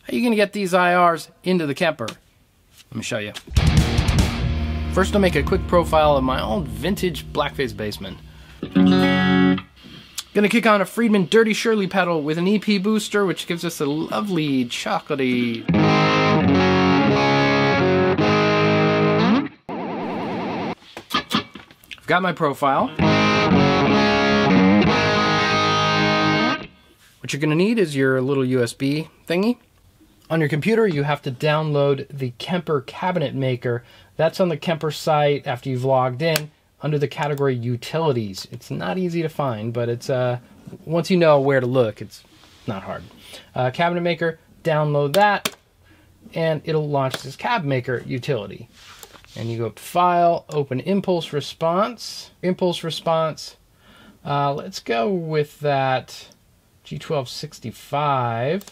are you going to get these IRs into the Kemper? Let me show you. First, I'll make a quick profile of my old vintage blackface bassman. Gonna kick on a Friedman Dirty Shirley pedal with an EP booster, which gives us a lovely chocolatey. I've got my profile. What you're gonna need is your little USB thingy. On your computer, you have to download the Kemper cabinet maker. That's on the Kemper site after you've logged in under the category Utilities. It's not easy to find, but it's once you know where to look, it's not hard. Cabinet maker, download that, and it'll launch this cab maker utility. And you go up to File, Open Impulse Response. Impulse Response. Let's go with that G1265.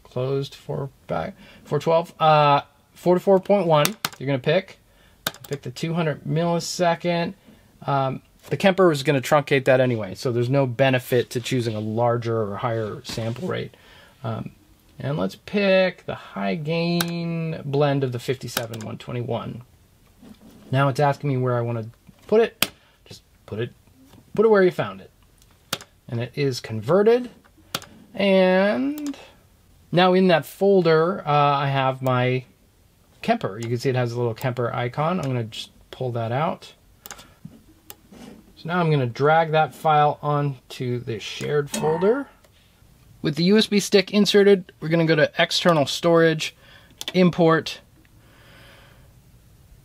Closed for back 412. 4 to 4.1. You're gonna pick the 200 millisecond. The Kemper is going to truncate that anyway, so there's no benefit to choosing a larger or higher sample rate. And let's pick the high gain blend of the 57-121. Now it's asking me where I want to put it. Just put it where you found it. And it is converted. And now in that folder, I have my Kemper. You can see it has a little Kemper icon. I'm going to just pull that out. So now I'm going to drag that file onto the shared folder. With the USB stick inserted, we're going to go to External Storage, Import,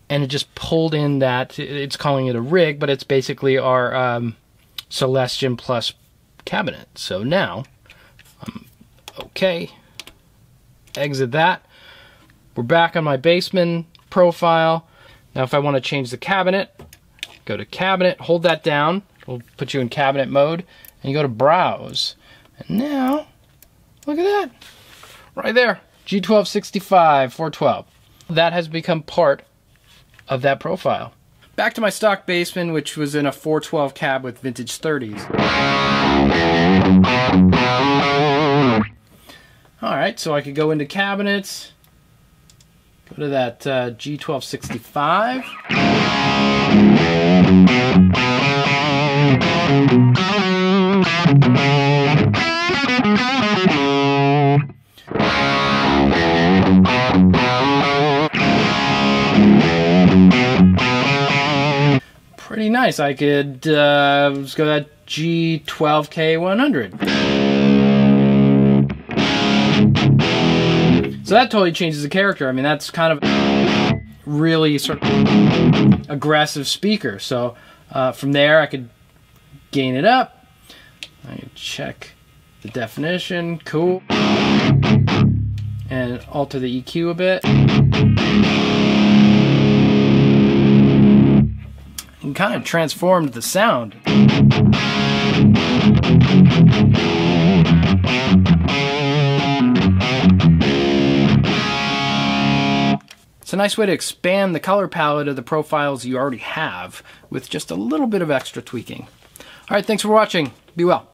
and it just pulled in that, it's calling it a rig, but it's basically our Celestion Plus cabinet. So now, okay, exit that. We're back on my bassman profile. Now if I want to change the cabinet, go to Cabinet, hold that down, it'll put you in cabinet mode, and you go to Browse. And now, look at that, right there, G1265 412. That has become part of that profile. Back to my stock bassman, which was in a 412 cab with vintage 30s. Alright, so I could go into cabinets, go to that G1265. Pretty nice. I could let's go that G12K100. So that totally changes the character. I mean, that's kind of really sort of aggressive speaker. So from there, I could gain it up. I can check the definition. Cool. And alter the EQ a bit. And kind of transformed the sound. It's a nice way to expand the color palette of the profiles you already have with just a little bit of extra tweaking. All right, thanks for watching. Be well.